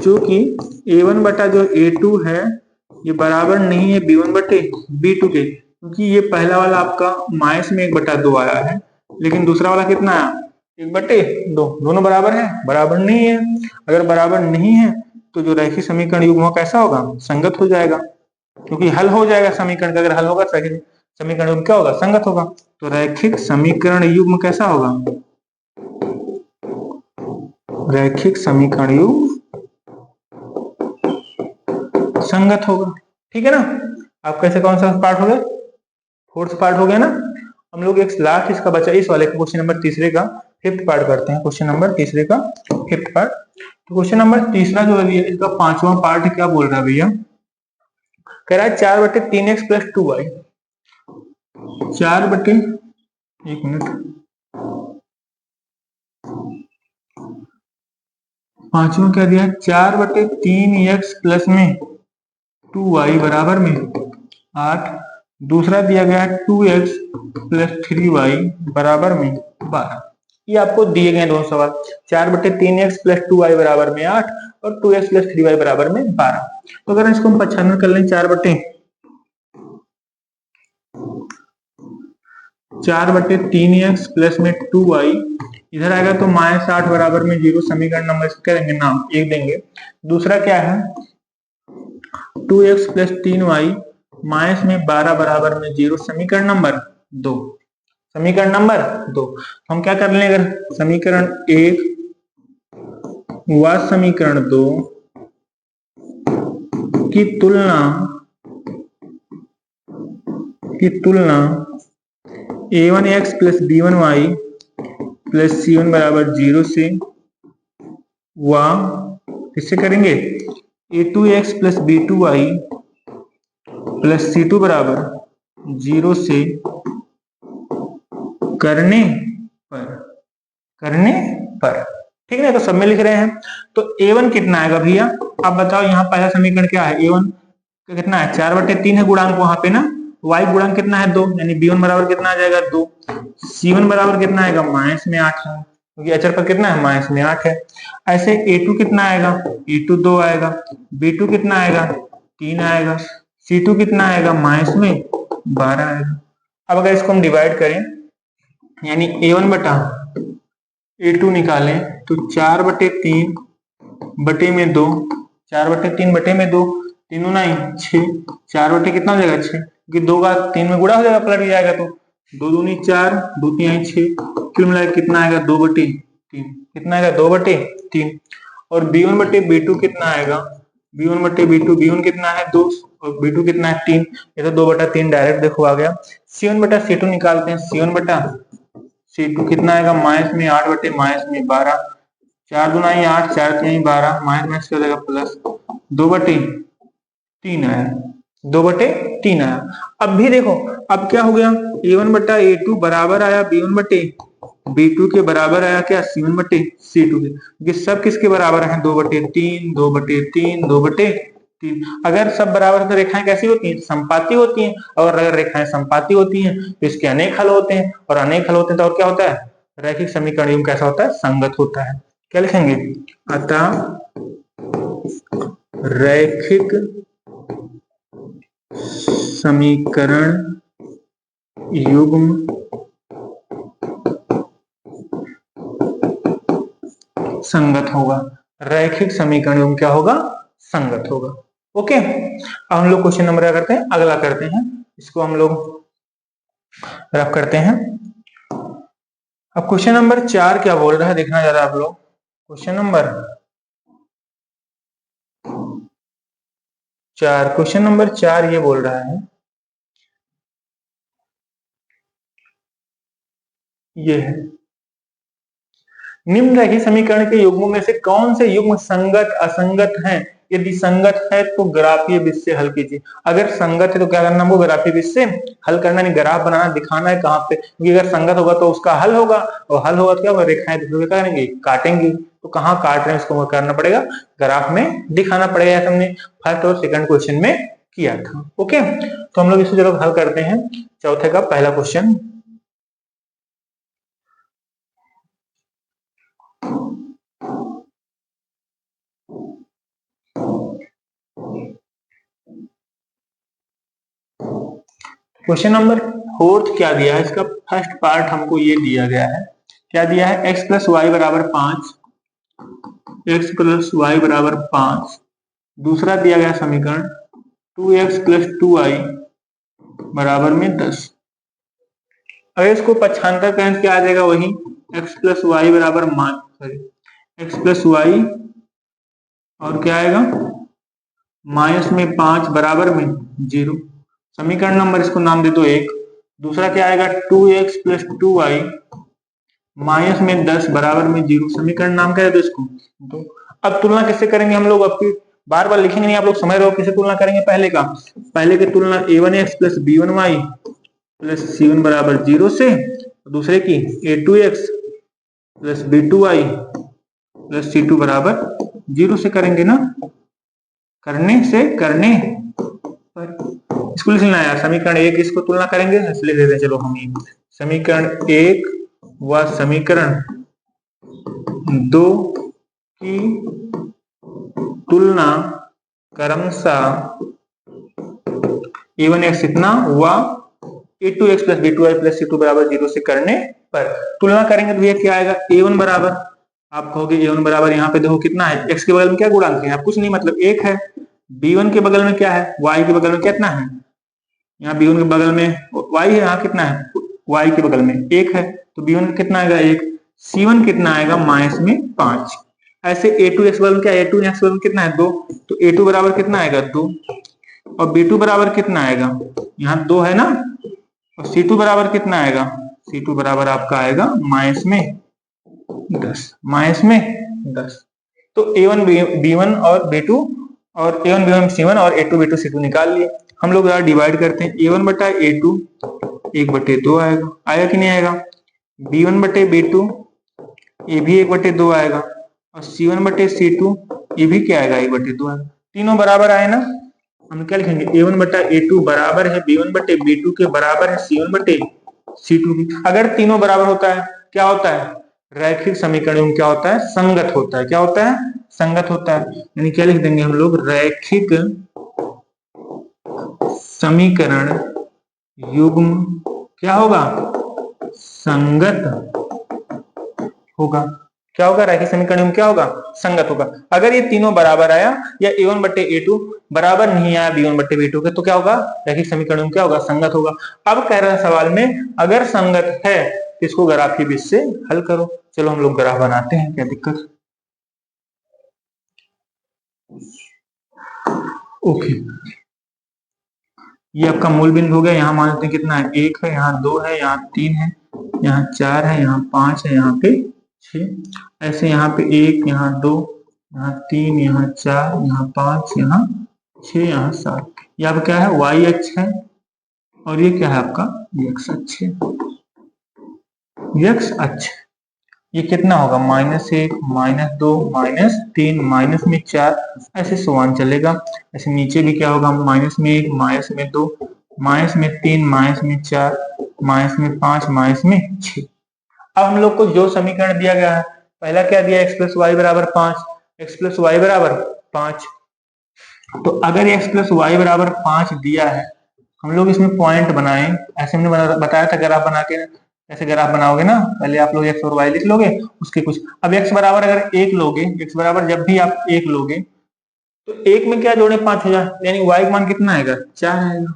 चूंकि a1 बटा जो a2 है ये बराबर नहीं है b1 बटे b2 के, क्योंकि ये पहला वाला आपका -1 बटा 2 आया है, लेकिन दूसरा वाला कितना आया? 1 बटे 2। दोनों बराबर है? बराबर नहीं है। अगर बराबर नहीं है तो जो रैखिक समीकरण युग्म कैसा होगा? संगत हो जाएगा, क्योंकि हल हो जाएगा समीकरण का। अगर हल होगा समीकरण युग्म क्या होगा? संगत होगा। तो रैखिक समीकरण युग्म कैसा होगा? रैखिक समीकरण युग्म संगत होगा। ठीक है ना। आप कैसे कौन सा पार्ट हो गया? 4th पार्ट हो गया ना। हम लोग एक लास्ट इसका बचा, इस वाले क्वेश्चन नंबर 3 का 5th पार्ट करते हैं। क्वेश्चन नंबर 3 का 5th पार्ट। तो क्वेश्चन नंबर 3 जो है इसका 5वां पार्ट क्या बोल रहा है भैया? कह रहा है 4 बटे 3x प्लस 2y। 4 बटे, एक मिनट, 5वां क्या दिया? 4 बटे 3x प्लस में 2y बराबर में 8। दूसरा दिया गया है 2x प्लस 3y बराबर में 12। ये आपको दिए गए दोनों सवाल। 4 बटे 3x प्लस 2y बराबर में 8 और 2x प्लस 3y बराबर में 12। तो अगर इसको हम 95 कर लें, 4 बटे 3x प्लस में 2y इधर आएगा तो -8 बराबर में 0। समीकरण नंबर इसको क्या देंगे? नाम 1 देंगे। दूसरा क्या है? 2x प्लस 3y माइनस में 12 बराबर में 0। समीकरण नंबर 2। समीकरण नंबर 2 हम क्या कर लेंगे? अगर समीकरण 1 व समीकरण 2 की तुलना a1x plus b1y plus c1 बराबर 0 से व किससे करेंगे? a2x plus b2y plus c2 बराबर 0 से करने पर। ठीक है ना। तो सब में लिख रहे हैं। तो a1 कितना आएगा भैया? आप बताओ। यहाँ पहला समीकरण क्या है? a1 का कितना है? 4 बटे 3 है गुणांक वहां पे ना। y गुणांक कितना है? 2, यानी b1 बराबर कितना आ जाएगा? 2। c1 बराबर कितना आएगा? -8 है, क्योंकि अचर पर कितना है? -8 है। ऐसे a2 कितना आएगा? a2 2 आएगा, b2 कितना आएगा? 3 आएगा, c2 कितना आएगा? -12 आएगा। अब अगर इसको हम डिवाइड करें, यानी a1 बटा a2 निकालें, तो 4 बटे 3 बटे में 2, 4 बटे 3 बटे में 2, 3 गुना 6, 4 बटे कितना हो जाएगा? 6, क्योंकि 2 का 3 में गुणा हो जाएगा, पलट जाएगा। तो 2 दूनी 4, 2 3 6, कुल मिलाकर कितना आएगा? 2 बटे 3। कितना आएगा? 2 बटे 3। और b1 बटे b2 कितना आएगा? b1 बटे b2, b1 कितना है? 2 और b2 कितना है? 3। ये तो 2 बटा 3 डायरेक्ट देखो आ गया। c1 बटा c2 निकालते हैं। c1 बटा c2 कितना आएगा? -8 बटे -12, 4 दूना 8, 4 3 12, माइनस हो जाएगा प्लस 2 बटे 3 आया, 2/3 आया। अब भी देखो, अब क्या हो गया, A1/A2 बराबर आया B1/B2 के बराबर आया क्या, C1/C2 के। ये सब किसके बराबर हैं, 2/3, 2/3, 2/3। अगर सब बराबर है तो रेखाएं कैसी होती हैं, संपाती होती हैं। और अगर रेखाएं संपाती होती हैं तो इसके अनेक हल होते हैं, और अनेक हल होते हैं तो और क्या होता है, रैखिक समीकरण युग्म कैसा होता है, संगत होता है। क्या लिखेंगे, अतः रैखिक समीकरण युग्म संगत होगा। रैखिक समीकरण युग्म क्या होगा, संगत होगा। ओके, अब हम लोग क्वेश्चन नंबर क्या करते हैं, अगला करते हैं। इसको हम लोग रफ करते हैं। अब क्वेश्चन नंबर 4 क्या बोल रहा है, देखना जरा आप लोग। क्वेश्चन नंबर 4 ये बोल रहा है, ये है, निम्न रैखिक समीकरण के युग्मों में से कौन से युग्म संगत असंगत हैं, यदि संगत है तो ग्राफीय विधि से हल कीजिए। अगर संगत है तो क्या करना, हमको ग्राफीय विधि से हल करना, नहीं ग्राफ बनाना, दिखाना है कहाँ पे, क्योंकि अगर संगत होगा तो उसका हल होगा, और हल होगा तो क्या होगा, रेखाएं दूसरे क्या करेंगे, काटेंगे। तो कहाँ काट रहे हैं उसको करना पड़ेगा, ग्राफ में दिखाना पड़ेगा। ऐसा हमने फर्स्ट और सेकंड क्वेश्चन में किया था। ओके, तो हम लोग इसको चलो हल करते हैं। चौथे का पहला क्वेश्चन, क्वेश्चन नंबर 4 क्या दिया है, इसका फर्स्ट पार्ट हमको ये दिया गया है। क्या दिया है, x + y = 5, x + y = 5। दूसरा दिया गया समीकरण 2x + 2y = 10। अगर इसको पक्षांतर करें तो क्या आ जाएगा, वही x + y x + y और क्या आएगा, -5 = 0। समीकरण नंबर इसको नाम दे दो 1। दूसरा क्या आएगा, 2x + 2y -10 = 0। समीकरण नाम क्या है तो इसको तो अब तुलना किससे करेंगे हम लोग, अब बार बार लिखेंगे नहीं, आप लोग समझ रहे हो किससे तुलना करेंगे। पहले की तुलना A1x + B1y + C1 = 0 से, दूसरे की A2x + B2y + C2 = 0 से करेंगे ना, करने पर इसको लिखना है। समीकरण 1 इसको तुलना करेंगे, इसलिए दे दें चलो हम समीकरण 1 व समीकरण 2 की तुलना क्रमशः A1x इतना व A2x + B2y + C2 = 0 से करने पर तुलना करेंगे तो भैया क्या आएगा, A1 बराबर, आप कहोगे A1 बराबर, यहाँ पे देखो कितना है, x के बगल में क्या गुणांक है, कुछ नहीं मतलब 1 है। B1 के बगल में क्या है, y के बगल में कितना है, यहाँ B1 के बगल में y है, यहाँ कितना है, y के बगल में 1 है, तो B1 कितना आएगा 1। C1 कितना आएगा, -5। ऐसे A2x बगल में क्या है, A2x बगल में कितना है 2, तो A2 बराबर कितना आएगा 2, और B2 बराबर कितना आएगा, यहाँ 2 है ना, और C2 बराबर कितना आएगा, C2 बराबर आपका आएगा -10। तो A1 B1 और B2 और A1 B1 C1 और A2 B2 C2 निकाल लिए। हम लोग यार डिवाइड करते हैं, A1/A2 1/2 आएगा कि नहीं आएगा, B1/B2 ये भी 1/2 आएगा, और C1/C2 ये भी क्या आएगा, 1/2 आएगा। तीनों बराबर आए ना, हम क्या लिखेंगे, A1/A2 बराबर है B1/B2 के बराबर है C1/C2 की। अगर तीनों बराबर होता है क्या होता है, रैखिक समीकरण क्या होता है, संगत होता है। क्या होता है, संगत होता है। यानी क्या लिख देंगे हम लोग, रैखिक समीकरण युग्म क्या होगा, संगत होगा। क्या होगा, रैखिक समीकरण युग्म क्या होगा, संगत होगा। अगर ये तीनों बराबर आया या A1/A2 बराबर नहीं आया B1/B2 के, तो क्या होगा, रैखिक समीकरण युग्म क्या होगा, संगत होगा। अब कह रहे हैं सवाल में, अगर संगत है तो इसको ग्राफीय विधि से हल करो। चलो हम लोग ग्राफ बनाते हैं, क्या दिक्कत। ओके, ये आपका मूल बिंदु हो गया। यहाँ मान लेते हैं कितना है, 1 है, यहाँ 2 है, यहाँ 3 है, यहाँ 4 है, यहाँ 5 है, यहाँ पे 6। ऐसे यहाँ पे 1, यहाँ 2, यहाँ 3, यहाँ 4, यहाँ 5, यहाँ 6 यहाँ 7, ये आपका क्या है, वाई अक्ष है, और ये क्या है आपका एक्स अक्ष है, एक्स अक्ष। ये कितना होगा, -1, -2, -3, -4, ऐसे समान चलेगा। ऐसे नीचे भी क्या होगा, -1, -2, -3, -4, -5, -6। अब हम लोग को जो समीकरण दिया गया है, पहला क्या दिया, x प्लस वाई बराबर 5, एक्स प्लस वाई बराबर 5। तो अगर x प्लस वाई बराबर 5 दिया है, हम लोग इसमें पॉइंट बनाएं। ऐसे हमने बताया था ग्राफ बना के, ऐसे ग्राफ बनाओगे ना, पहले आप लोग x और y लिख लोगे, उसके कुछ। अब x बराबर अगर 1 लोगे, x बराबर जब भी आप 1 लोगे, तो 1 में क्या जोड़े, 5 हो जाए, यानी y का मान कितना आएगा, 4 आएगा।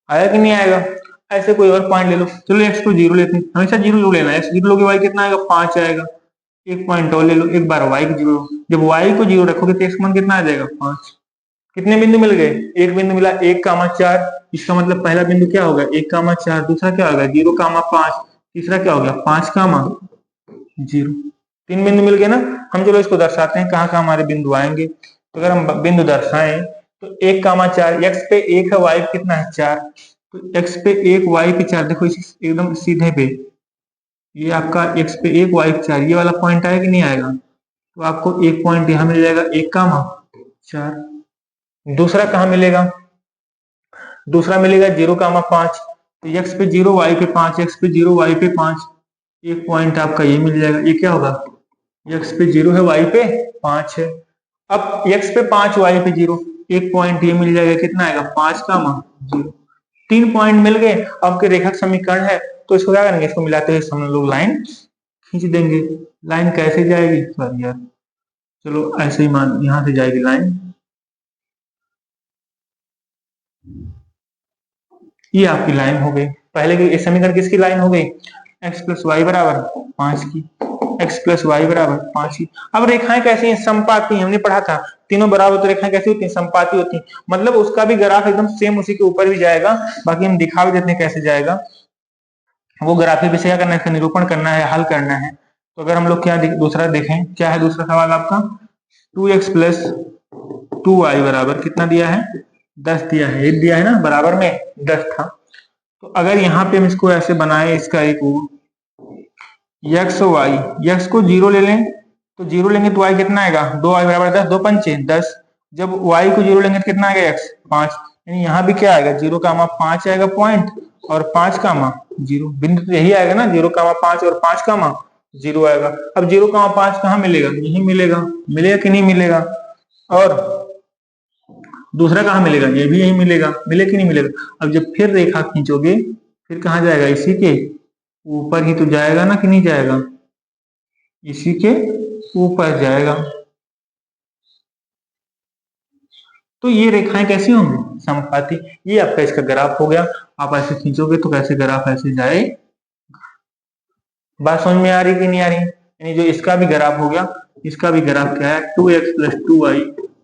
आया कि नहीं आएगा। ऐसे कोई और पॉइंट ले लो, चलो x को 0 लेते हैं, हमेशा 0 लेना है, x 0 लोगे y कितना आएगा, 5 आएगा। एक पॉइंट और ले लो, एक बार y को 0, जब y को 0 रखोगे तो x मान कितना आ जाएगा, 5। कितने बिंदु मिल गए, एक बिंदु मिला, 1,4। इसका मतलब पहला बिंदु क्या होगा, 1,4, दूसरा क्या होगा 0,5, तीसरा क्या हो गया 5,0। 3 बिंदु मिल गए ना। हम चलो इसको दर्शाते हैं, कहाँ कहाँ हमारे बिंदु आएंगे। तो अगर हम बिंदु दर्शाएं तो 1,4, x पे 1 है, y कितना है 4, तो x पे 1, y पे 4, देखो इस एकदम सीधे पे, ये आपका x पे 1, y पे 4, ये वाला पॉइंट आएगा कि नहीं आएगा। तो आपको एक पॉइंट यहाँ मिल जाएगा, 1,4। दूसरा कहाँ मिलेगा, दूसरा मिलेगा 0,5, तो x पे 0, y पे 5, x पे 0, y पे 5, एक पॉइंट आपका ये मिल जाएगा। ये क्या होगा, x पे 0 है, y पे 5 है। अब x पे 5, y पे 0, एक पॉइंट ये मिल जाएगा, कितना आएगा 5,0। 3 पॉइंट मिल गए। अब के रेखक समीकरण है, तो इसको क्या करेंगे, इसको मिलाते हुए हम लोग लाइन खींच देंगे। लाइन कैसे जाएगी, सॉरी यार, चलो ऐसे ही मान, यहां से जाएगी लाइन, ये आपकी लाइन हो गई। पहले की समीकरण किसकी लाइन हो गई, x प्लस वाई बराबर 5 की, x प्लस वाई बराबर 5 की। अब रेखाएं कैसी हैं, समपाती, हमने पढ़ा था, तीनों बराबर तो रेखाएं कैसी होती हैं, समपाती होती हैं। मतलब उसका भी ग्राफ एकदम सेम उसी के ऊपर भी जाएगा। बाकी हम दिखा भी देते हैं कैसे जाएगा, वो ग्राफी विषय क्या करना है, इसका निरूपण करना है, हल करना है। तो अगर हम लोग क्या दूसरा देखें, क्या है दूसरा सवाल आपका, 2x प्लस 2y बराबर कितना दिया है, 10 दिया है, एक दिया है ना, बराबर में 10 था। तो अगर यहाँ पे हम इसको ऐसे बनाए, इसका एक एक्स वाई, एक्स को 0 ले लें, तो 0 लेंगे तो y कितना आएगा, 2y बराबर 10, 2 पंचे 10। जब y को 0 लेंगे तो कितना आएगा, x 5, यानी यहाँ भी क्या आएगा, 0,5 आएगा पॉइंट, और 5,0 बिंदु तो यही आएगा ना, 0,5 और 5,0 आएगा। अब 0,5 कहाँ मिलेगा, यही मिलेगा, मिलेगा कि नहीं मिलेगा। और दूसरा कहाँ मिलेगा, ये भी यही मिलेगा, मिले कि नहीं मिलेगा। अब जब फिर रेखा खींचोगे, फिर कहाँ जाएगा, इसी के ऊपर ही तो जाएगा ना, कि नहीं जाएगा, इसी के ऊपर जाएगा। तो ये रेखाएं कैसी होंगी, समपाती। ये आपका इसका ग्राफ हो गया। आप ऐसे खींचोगे तो कैसे ग्राफ ऐसे जाए, बात समझ में आ रही कि नहीं आ रही। यानी जो इसका भी ग्राफ हो गया, इसका भी ग्राफ क्या है, 2x प्लस 2y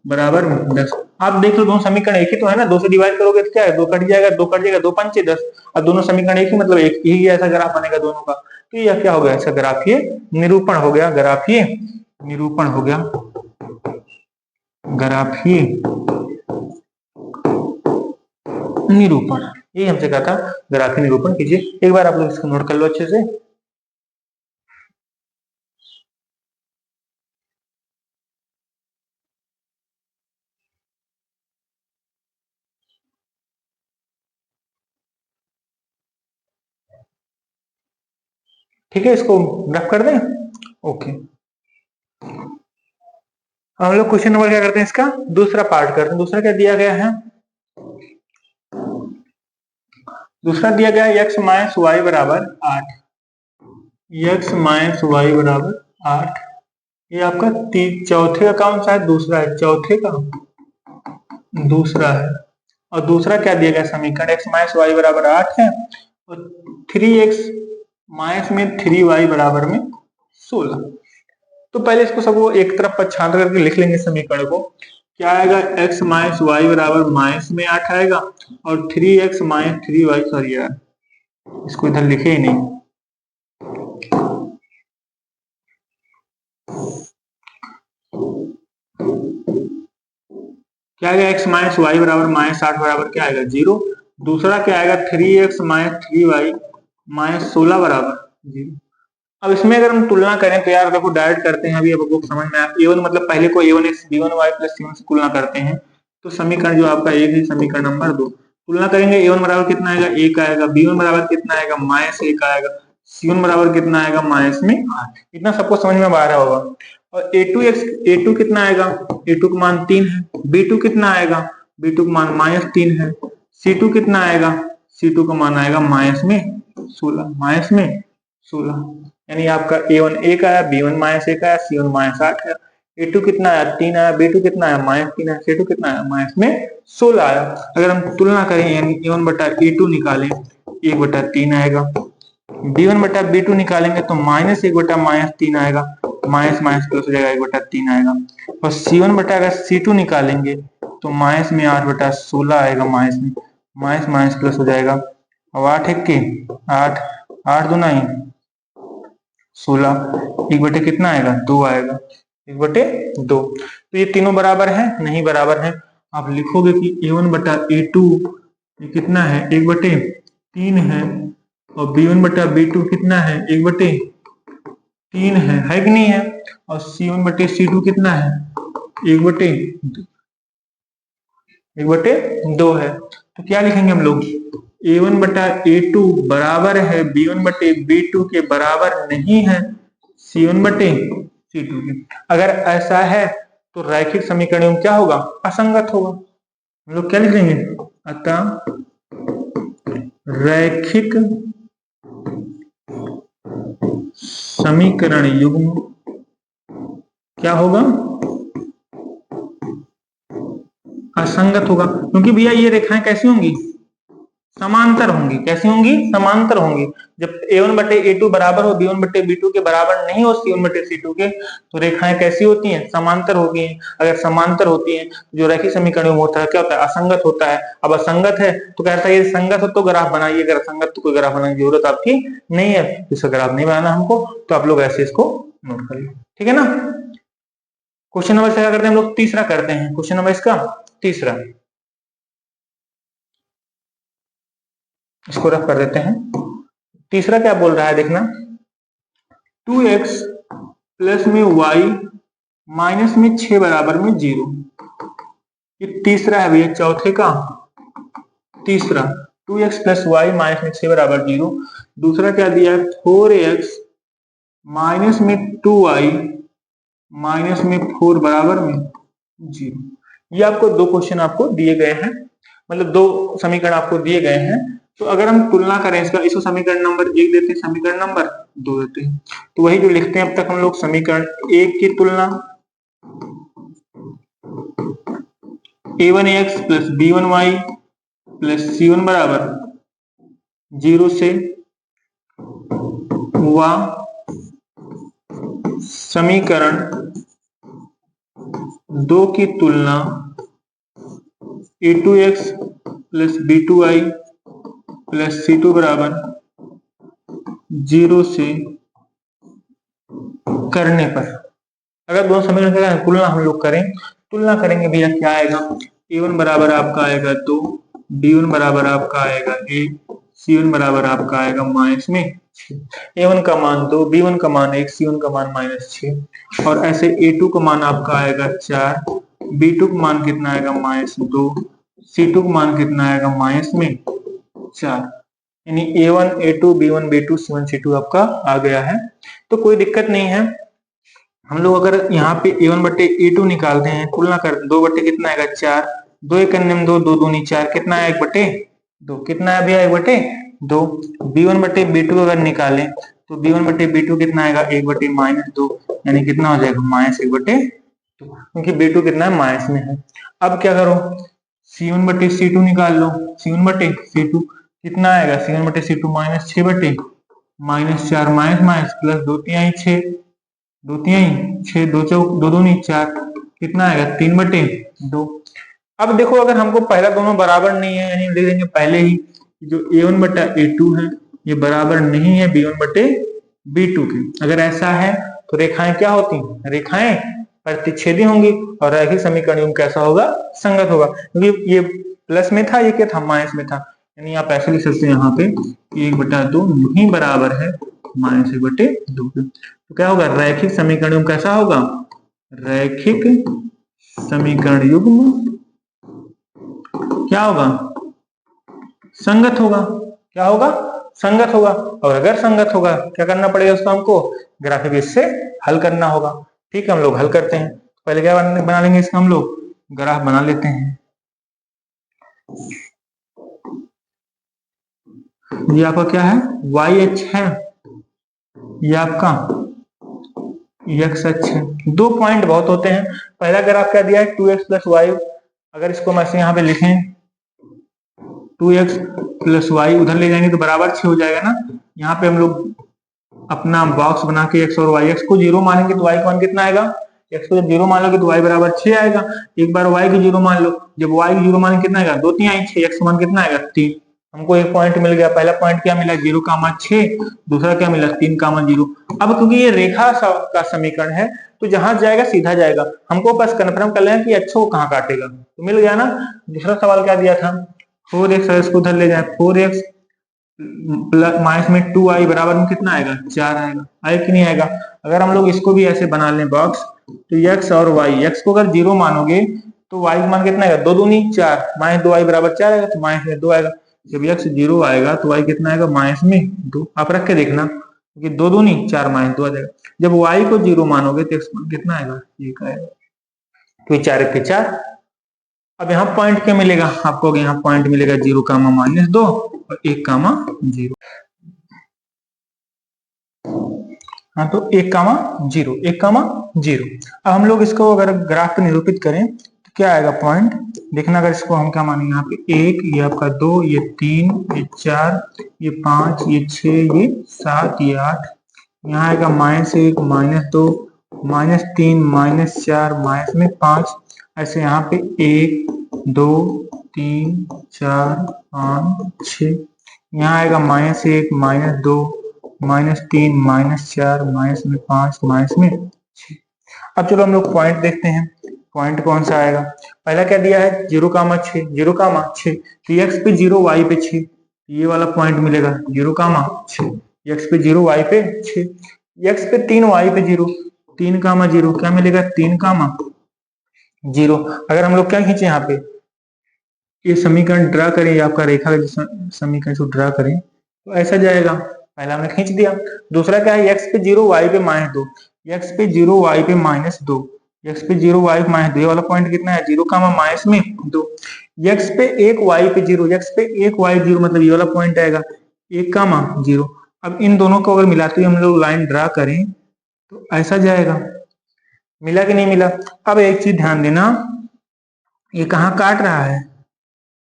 बराबर 10। आप देख लो, दोनों समीकरण एक ही तो है ना, 2 से डिवाइड करोगे तो क्या है, 2 कट जाएगा, 2 कट जाएगा, 2 पंचे 10। अब दोनों समीकरण एक ही, मतलब एक ही ऐसा ग्राफ बनेगा दोनों का। तो यह क्या हो गया, इसका ग्राफ ये निरूपण हो गया, ग्राफ ये निरूपण हो गया, ग्राफ ये निरूपण। यही हमसे कहा था, ग्राफी निरूपण कीजिए। एक बार आप लोग इसको नोट कर लो अच्छे से। ठीक है, इसको रफ कर दें, ओके। हम लोग क्वेश्चन नंबर क्या करते हैं, इसका दूसरा पार्ट करते हैं। दूसरा क्या दिया गया है, दूसरा दिया गया है x माइनस वाई बराबर 8, x माइनस वाई बराबर 8। ये आपका चौथे का कौन सा है, दूसरा है, चौथे का दूसरा है। और दूसरा क्या दिया गया समीकरण, x माइनस वाई बराबर 8 है, और 3x माइनस में 3y बराबर में 16। तो पहले इसको सबको एक तरफ पर छांट करके लिख लेंगे समीकरण को। क्या आएगा, x माइनस वाई बराबर माइनस में 8 आएगा, और 3x माइनस 3y, सॉरी यार इसको इधर लिखे ही नहीं, क्या आएगा, x माइनस वाई बराबर माइनस 8 बराबर क्या आएगा 0। दूसरा क्या आएगा 3x माइनस 3y माइनस 16 बराबर 0। अब इसमें अगर हम तुलना करें तो यार देखो डायरेक्ट करते हैं, अभी अब आपको समझ में आया। a1 मतलब पहले को a1x b1y प्लस c1 से तुलना करते हैं, तो समीकरण जो आपका एक है समीकरण नंबर 2। तुलना करेंगे a1 बराबर कितना आएगा 1 आएगा, b1 बराबर कितना आएगा माइनस 1 आएगा, c1 बराबर कितना आएगा माइनस में 8। इतना सबको समझ में आ रहा होगा। और a2 कितना आएगा, a2 का मान 3 है, b2 कितना आएगा, b2 का मान माइनस 3 है, c2 कितना आएगा, c2 का मान आएगा माइनस में 16, माइनस में 16। यानी आपका a1 1 आया, b1 माइनस 1 आया, c1 माइनस 8 आया, a2 कितना आया 3 आया, b2 कितना आया माइनस 3 आया, c2 कितना आया माइनस में 16 आया। अगर हम तुलना करें यानी a1 बटा a2 निकालें 1 बटा 3 आएगा, b1 बटा b2 निकालेंगे तो माइनस 1 बटा माइनस 3 आएगा, माइनस माइनस प्लस हो जाएगा 1 बटा 3 आएगा। और c1 बटा अगर c2 निकालेंगे तो माइनस में 8 बटा 16 आएगा, माइनस में माइनस माइनस प्लस हो जाएगा। अब 8 एक के 8, 8 दूना ही 16, 1 बटे कितना आएगा 2 आएगा, 1 बटे 2। तो ये तीनों बराबर है, नहीं बराबर है। आप लिखोगे कि a1 बटा a2 ये कितना है 1 बटे 3 है, और b1 बटा b2 कितना है 1 बटे 3 है कि नहीं है। और c1 बटे c2 कितना है 1 बटे 2 है। तो क्या लिखेंगे हम लोग, a1 बटा a2 बराबर है b1 बटे b2 के बराबर नहीं है c1 बटे c2 के। अगर ऐसा है तो रैखिक समीकरण में क्या होगा, असंगत होगा। हम लोग क्या लिखेंगे, अतः रैखिक समीकरण युग्म क्या होगा, असंगत होगा। क्योंकि भैया ये रेखाएं कैसी होंगी, समांतर होंगी। कैसी होंगी, समांतर होंगी। जब a1 बटे a2 बराबर हो b1 बटे b2 के बराबर नहीं हो c1 बटे c2 के, तो रेखाएं कैसी होती हैं, समांतर होगी। अगर समांतर होती हैं जो रैखिक समीकरण होता है क्या होता है, असंगत होता है। अब असंगत है तो कहता है ये संगत हो तो ग्राफ बनाइए, अगर असंगत तो कोई ग्राफ बनाने की जरूरत आपकी नहीं है। इसका ग्राफ नहीं बनाना हमको, तो आप लोग ऐसे इसको नोट करिए, ठीक है ना। क्वेश्चन नंबर क्या करते हैं हम लोग, तीसरा करते हैं। क्वेश्चन नंबर इसका तीसरा, इसको रफ कर देते हैं। तीसरा क्या बोल रहा है देखना, 2x प्लस में y माइनस में 6 बराबर में 0। ये तीसरा है भैया, चौथे का तीसरा। 2x प्लस वाई माइनस में 6 बराबर 0। दूसरा क्या दिया है, 4x माइनस में 2y माइनस में 4 बराबर में 0। ये आपको दो क्वेश्चन आपको दिए गए हैं, मतलब दो समीकरण आपको दिए गए हैं। तो अगर हम तुलना करें इसका, इसको समीकरण नंबर 1 देते हैं, समीकरण नंबर 2 देते हैं, तो वही जो लिखते हैं अब तक हम लोग, समीकरण 1 की तुलना a1x plus b1y plus c1 बराबर 0 से, व समीकरण 2 की तुलना a2x plus b2y plus c2 बराबर 0 से करने पर, अगर दोनों समीकरण का तुलना हम लोग करें, तुलना करेंगे भैया क्या आएगा, a1 बराबर आपका आएगा 2, b1 बराबर आपका आएगा 1, c1 बराबर आपका आएगा माइनस में 6। a1 का मान 2, b1 का मान 1, c1 का मान माइनस 6। और ऐसे a2 का मान आपका आएगा 4, b2 का मान कितना आएगा माइनस 2, c2 का मान कितना आएगा माइनस में 4। यानी a1 a2 b1 b2 c1 c2 आपका आ गया है। तो कोई दिक्कत नहीं है। हम लोग अगर यहाँ पे a1 बटे a2 निकालते हैं, तुलना कर 2 बटे कितना आएगा 4, 2 एक अन्य 2, 2 दूनी 4, कितना है 1 बटे 2, कितना है भैया 1 बटे 2। b1 बटे b2 अगर निकालें तो b1 बटे b2 कितना आएगा 1 बटे माइनस 2, यानी कितना हो जाएगा माइनस 1 बटे 2, क्योंकि b2 कितना है माइनस में है। अब क्या करो, c1 बटे c2 निकाल लो, c1 बटे c2 कितना आएगा, c1 बटे c2 माइनस 6 बटे माइनस 4 माइनस माइनस प्लस 2 तिहाई 6, 2 तिहाई 6, 2 चौक 2 दूनी 4, कितना आएगा 3 बटे 2। अब देखो अगर हमको पहला दोनों बराबर नहीं है, यानी लिख देंगे पहले ही जो a1 बटा a2 है ये बराबर नहीं है b1 बटे b2 के। अगर ऐसा है तो रेखाएं क्या होती हैं, रेखाएं प्रतिच्छेदी होंगी और रैखिक समीकरण युग्म कैसा होगा, संगत होगा। क्योंकि ये प्लस में था, ये क्या था, माइनस में था, यानी आप ऐसे लिख सकते हैं यहाँ पे 1/2 नहीं बराबर है -1/2। तो क्या होगा, रैखिक समीकरण युग्म कैसा होगा, रैखिक समीकरण युग्म क्या होगा, संगत होगा। क्या होगा, संगत होगा। और अगर संगत होगा क्या करना पड़ेगा उसको, हमको ग्राफिक इससे हल करना होगा। ठीक है, हम लोग हल करते हैं। पहले क्या बना लेंगे इसका, हम लोग ग्राफ बना लेते हैं। ये आपका क्या है, वाई अक्ष है, ये आपका एक्स अक्ष है। 2 पॉइंट बहुत होते हैं। पहला ग्राफ क्या दिया है, 2x + y। अगर इसको हम ऐसे यहाँ पे लिखें 2x + y, उधर ले जाएंगे तो बराबर 6 हो जाएगा ना। यहाँ पे हम लोग अपना बॉक्स बना के x और y, x को 0 मानेंगे तो y का मान कितना आएगा, x को जब 0 मान लोगे तो y बराबर 6 आएगा। एक बार y को 0 मान लो, जब y को 0 मानेंगे कितना आएगा, 2 3 आई 6, x का मान कितना आएगा 3। हमको एक पॉइंट मिल गया। पहला पॉइंट क्या मिला, 0,6। दूसरा क्या मिला, 3,0। अब क्योंकि ये रेखा का समीकरण है तो जहां जाएगा सीधा जाएगा। हमको बस कन्फर्म कर लेना कि अक्षों को कहाँ काटेगा, तो मिल गया ना। दूसरा सवाल क्या दिया था, 4x, इसको उधर ले जाए, 4x माइनस में 2y बराबर में कितना आएगा, 4 आएगा। आए कि नहीं आएगा। अगर हम लोग इसको भी ऐसे बना लें बॉक्स, तो x और y, x को अगर 0 मानोगे तो y का मान कितना आएगा, 2 दूनी 4, -2y बराबर 4 आएगा, तो माइनस में 2 आएगा। जब x 0 आएगा तो y कितना आएगा, -2। आप रख के देखना, क्योंकि 2 दूनी 4, -2 आ जाएगा। जब y को 0 मानोगे तो x कितना आएगा, 1 आएगा। तो 4 के 4। अब यहाँ पॉइंट क्या मिलेगा आपको, यहाँ पॉइंट मिलेगा 0,-2 और 1,0। हाँ, तो 1,0, 1,0। अब हम लोग इसको अगर ग्राफ पे निरूपित करें तो क्या आएगा पॉइंट, देखना। अगर इसको हम क्या मानेंगे, यहाँ पे 1, ये आपका 2, ये 3, ये 4, ये 5, ये 6, ये 7, ये 8। यहाँ आएगा -1, -2, -3, -4, -5। ऐसे यहाँ पे 1 2 3 4 5 6। यहाँ आएगा -1, -2, -3, -4, -5, -6। अब चलो हम लोग पॉइंट देखते हैं, पॉइंट कौन सा आएगा। पहला क्या दिया है, 0,6, 0,6। तो x पे 0, y पे 6, ये वाला पॉइंट मिलेगा 0,6। x पे 0, y पे 6, x पे 3, y पे 0, 3,0। क्या मिलेगा, 3,0। अगर हम लोग क्या खींचे, यहाँ पे ये समीकरण ड्रा करें, या आपका रेखा का समीकरण को ड्रा करें तो ऐसा जाएगा। पहला हमने खींच दिया। दूसरा क्या है, x पे 0, y पे -2, x पे 0, y पे -2, x पे 0, y पे -2, ये वाला पॉइंट कितना है, 0,-2। x पे 1, y पे 0, x पे 1, y 0, मतलब ये वाला पॉइंट आएगा 1,0। अब इन दोनों को अगर मिलाते हुए हम लोग लाइन ड्रा करें तो ऐसा जाएगा। मिला कि नहीं मिला। अब एक चीज ध्यान देना, ये कहाँ काट रहा है,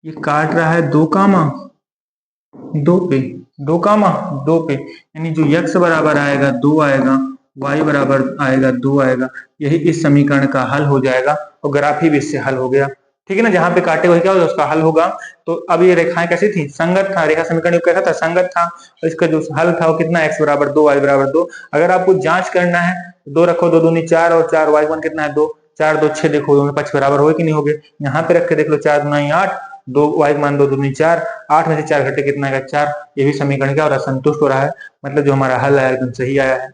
ये काट रहा है 2,2 पे, 2,2 पे, यानी जो x बराबर आएगा 2 आएगा, y बराबर आएगा 2 आएगा। यही इस समीकरण का हल हो जाएगा और ग्राफ भी इससे हल हो गया। ठीक है ना, जहां पे काटे वही क्या होगा, उसका हल होगा। तो अब ये रेखाएं कैसी थी, संगत था। रेखा समीकरण कैसा था, संगत था। और इसका जो हल था वो कितना, x बराबर 2, y बराबर 2। अगर आपको जांच करना है 2 रखो, 2 दूनी 4 और 4, y मान कितना है 2, 4 2 6, देखो दोनों पक्ष बराबर हो कि नहीं हो गए। यहाँ पे रख के देख लो, 4 दूना 8, 2 y मान 2 दूनी 4, 8 में से 4 घटे कितना आएगा, 4। ये भी समीकरण क्या हो रहा है, संतुष्ट हो रहा है। मतलब जो हमारा हल है एकदम सही आया है।